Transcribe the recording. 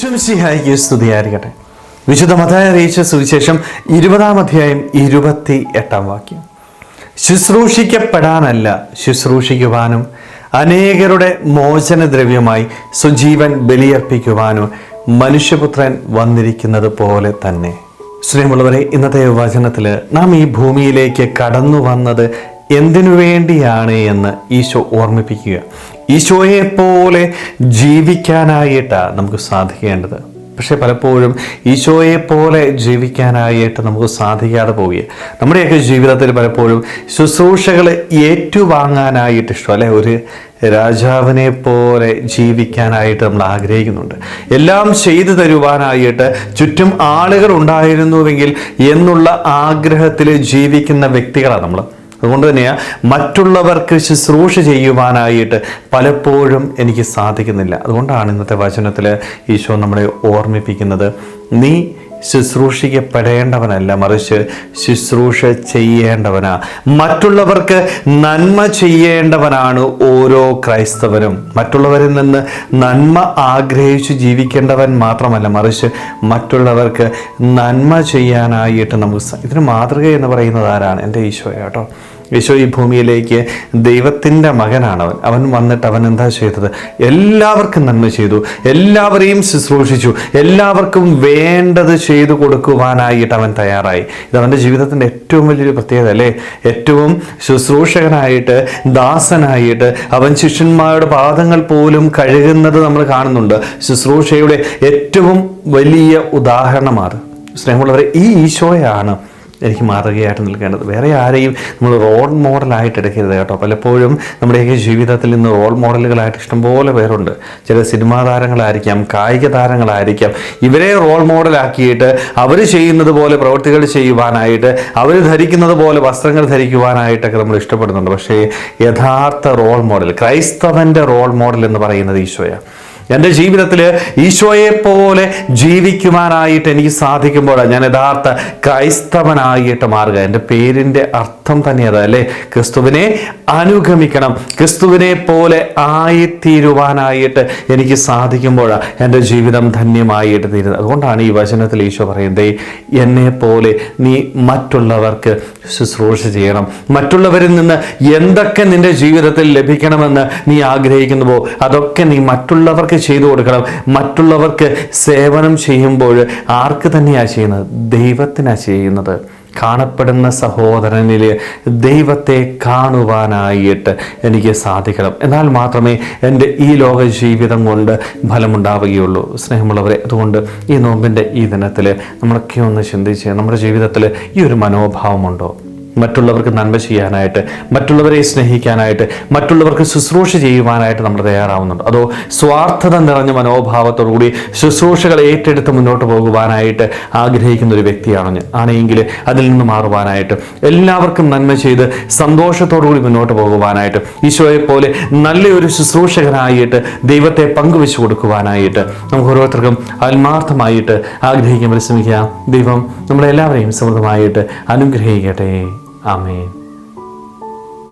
ഈശ്വമിശിഹായിക്ക് സ്തുതിയായിരിക്കട്ടെ. വിശുദ്ധ മത്തായി അറിയിച്ച സുവിശേഷം 20-ാം അധ്യായം 28-ാം വാക്യം. ശുശ്രൂഷിക്കപ്പെടാനല്ല, ശുശ്രൂഷിക്കുവാനും അനേകരുടെ മോചനദ്രവ്യമായി സ്വജീവൻ ബലിയർപ്പിക്കുവാനും മനുഷ്യപുത്രൻ വന്നിരിക്കുന്നത് പോലെ തന്നെ. സ്നേഹമുള്ളവരെ, ഇന്നത്തെ വചനത്തിൽ നാം ഈ ഭൂമിയിലേക്ക് കടന്നു വന്നത് എന്തിനു വേണ്ടിയാണ് എന്ന് ഈശോ ഓർമ്മിപ്പിക്കുക. ഈശോയെ പോലെ ജീവിക്കാനായിട്ടാണ് നമുക്ക് സാധിക്കേണ്ടത്. പക്ഷെ പലപ്പോഴും ഈശോയെ പോലെ ജീവിക്കാനായിട്ട് നമുക്ക് സാധിക്കാതെ പോവുക. നമ്മുടെയൊക്കെ ജീവിതത്തിൽ പലപ്പോഴും ശുശ്രൂഷകൾ ഏറ്റുവാങ്ങാനായിട്ട് ഇഷ്ടം, അല്ലെ? ഒരു രാജാവിനെ പോലെ ജീവിക്കാനായിട്ട് നമ്മൾ ആഗ്രഹിക്കുന്നുണ്ട്. എല്ലാം ചെയ്തു തരുവാനായിട്ട് ചുറ്റും ആളുകൾ ഉണ്ടായിരുന്നുവെങ്കിൽ എന്നുള്ള ആഗ്രഹത്തിൽ ജീവിക്കുന്ന വ്യക്തികളാണ് നമ്മൾ. അതുകൊണ്ട് തന്നെയാണ് മറ്റുള്ളവർക്ക് ശുശ്രൂഷ ചെയ്യുവാനായിട്ട് പലപ്പോഴും എനിക്ക് സാധിക്കുന്നില്ല. അതുകൊണ്ടാണ് ഇന്നത്തെ വചനത്തിൽ ഈശോ നമ്മളെ ഓർമ്മിപ്പിക്കുന്നത്, നീ ശുശ്രൂഷിക്കപ്പെടേണ്ടവനല്ല, മറിച്ച് ശുശ്രൂഷ ചെയ്യേണ്ടവനാ. മറ്റുള്ളവർക്ക് നന്മ ചെയ്യേണ്ടവനാണ് ഓരോ ക്രൈസ്തവനും. മറ്റുള്ളവരിൽ നിന്ന് നന്മ ആഗ്രഹിച്ച് ജീവിക്കേണ്ടവൻ മാത്രമല്ല, മറിച്ച് മറ്റുള്ളവർക്ക് നന്മ ചെയ്യാനായിട്ട് നമുക്ക് ഇതിന് മാതൃക എന്ന് പറയുന്നത് ആരാണ്? എൻ്റെ ഈശോയാട്ടോ. ഈശോ ഈ ഭൂമിയിലേക്ക് ദൈവത്തിൻ്റെ മകനാണ്. അവൻ വന്നിട്ട് അവൻ എന്താ ചെയ്തത്? എല്ലാവർക്കും നന്മ ചെയ്തു, എല്ലാവരെയും ശുശ്രൂഷിച്ചു, എല്ലാവർക്കും വേണ്ടത് ചെയ്തു കൊടുക്കുവാനായിട്ട് അവൻ തയ്യാറായി. ഇത് അവൻ്റെ ജീവിതത്തിൻ്റെ ഏറ്റവും വലിയൊരു പ്രത്യേകത, അല്ലേ? ഏറ്റവും ശുശ്രൂഷകനായിട്ട്, ദാസനായിട്ട് അവൻ ശിഷ്യന്മാരുടെ പാദങ്ങൾ പോലും കഴുകുന്നത് നമ്മൾ കാണുന്നുണ്ട്. ശുശ്രൂഷയുടെ ഏറ്റവും വലിയ ഉദാഹരണമാണ്. സ്നേഹമുള്ളവരെ, ഈ ഈശോയാണ് എനിക്ക് മാതൃകയായിട്ട് നിൽക്കേണ്ടത്. വേറെ ആരെയും നമ്മൾ റോൾ മോഡലായിട്ട് എടുക്കരുത് കേട്ടോ. പലപ്പോഴും നമ്മുടെയൊക്കെ ജീവിതത്തിൽ നിന്ന് റോൾ മോഡലുകളായിട്ട് ഇഷ്ടംപോലെ പേരുണ്ട്. ചില സിനിമാ താരങ്ങളായിരിക്കാം, കായിക താരങ്ങളായിരിക്കാം. ഇവരെ റോൾ മോഡലാക്കിയിട്ട് അവർ ചെയ്യുന്നത് പോലെ പ്രവൃത്തികൾ ചെയ്യുവാനായിട്ട്, അവർ ധരിക്കുന്നത് പോലെ വസ്ത്രങ്ങൾ ധരിക്കുവാനായിട്ടൊക്കെ നമ്മൾ ഇഷ്ടപ്പെടുന്നുണ്ട്. പക്ഷേ യഥാർത്ഥ റോൾ മോഡൽ, ക്രൈസ്തവൻ്റെ റോൾ മോഡൽ എന്ന് പറയുന്നത് ഈശോയാണ്. എൻ്റെ ജീവിതത്തിൽ ഈശോയെ പോലെ ജീവിക്കുവാനായിട്ട് എനിക്ക് സാധിക്കുമ്പോഴാണ് ഞാൻ യഥാർത്ഥ ക്രൈസ്തവനായിട്ട് മാറുക. എൻ്റെ പേരിൻ്റെ അർത്ഥം തന്നെ അതല്ലേ? ക്രിസ്തുവിനെ അനുഗമിക്കണം, ക്രിസ്തുവിനെ പോലെ ആയിത്തീരുവാനായിട്ട് എനിക്ക് സാധിക്കുമ്പോഴാണ് എൻ്റെ ജീവിതം ധന്യമായിട്ട് തീരുന്നത്. അതുകൊണ്ടാണ് ഈ വചനത്തിൽ ഈശോ പറയുന്നത്, എന്നെ പോലെ നീ മറ്റുള്ളവർക്ക് ശുശ്രൂഷ ചെയ്യണം. മറ്റുള്ളവരിൽ നിന്ന് എന്തൊക്കെ നിന്റെ ജീവിതത്തിൽ ലഭിക്കണമെന്ന് നീ ആഗ്രഹിക്കുന്നുവോ അതൊക്കെ നീ മറ്റുള്ളവർക്ക് ചെയ്തു കൊടുക്കണം. മറ്റുള്ളവർക്ക് സേവനം ചെയ്യുമ്പോൾ ആർക്ക് തന്നെയാണ് ചെയ്യുന്നത്? ദൈവത്തിനാണ് ചെയ്യുന്നത്. കാണപ്പെടുന്ന സഹോദരനിൽ ദൈവത്തെ കാണുവാനായിട്ട് എനിക്ക് സാധിക്കണം. എന്നാൽ മാത്രമേ എൻ്റെ ഈ ലോക ജീവിതം കൊണ്ട് ഫലമുണ്ടാവുകയുള്ളൂ. സ്നേഹമുള്ളവരെ, അതുകൊണ്ട് ഈ നോമ്പിൻ്റെ ഈ ദിനത്തിൽ നമ്മളൊക്കെ ഒന്ന് ചിന്തിച്ച് നമ്മുടെ ജീവിതത്തിൽ ഈ ഒരു മനോഭാവമുണ്ടോ? മറ്റുള്ളവർക്ക് നന്മ ചെയ്യാനായിട്ട്, മറ്റുള്ളവരെ സ്നേഹിക്കാനായിട്ട്, മറ്റുള്ളവർക്ക് ശുശ്രൂഷ ചെയ്യുവാനായിട്ട് നമ്മൾ തയ്യാറാവുന്നുണ്ട്? അതോ സ്വാർത്ഥത നിറഞ്ഞ മനോഭാവത്തോടുകൂടി ശുശ്രൂഷകൾ ഏറ്റെടുത്ത് മുന്നോട്ട് പോകുവാനായിട്ട് ആഗ്രഹിക്കുന്ന ഒരു വ്യക്തിയാണോ? ആണെങ്കിൽ അതിൽ നിന്ന് മാറുവാനായിട്ട്, എല്ലാവർക്കും നന്മ ചെയ്ത് സന്തോഷത്തോടുകൂടി മുന്നോട്ട് പോകുവാനായിട്ട്, ഈശോയെ പോലെ നല്ലൊരു ശുശ്രൂഷകനായിട്ട് ദൈവത്തെ പങ്കുവെച്ചു കൊടുക്കുവാനായിട്ട് നമുക്ക് ഓരോരുത്തർക്കും ആത്മാർത്ഥമായിട്ട് ആഗ്രഹിക്കാൻ പരിശ്രമിക്കാം. ദൈവം നമ്മളെല്ലാവരെയും സമൃദ്ധമായിട്ട് അനുഗ്രഹിക്കട്ടെ. ആമേൻ.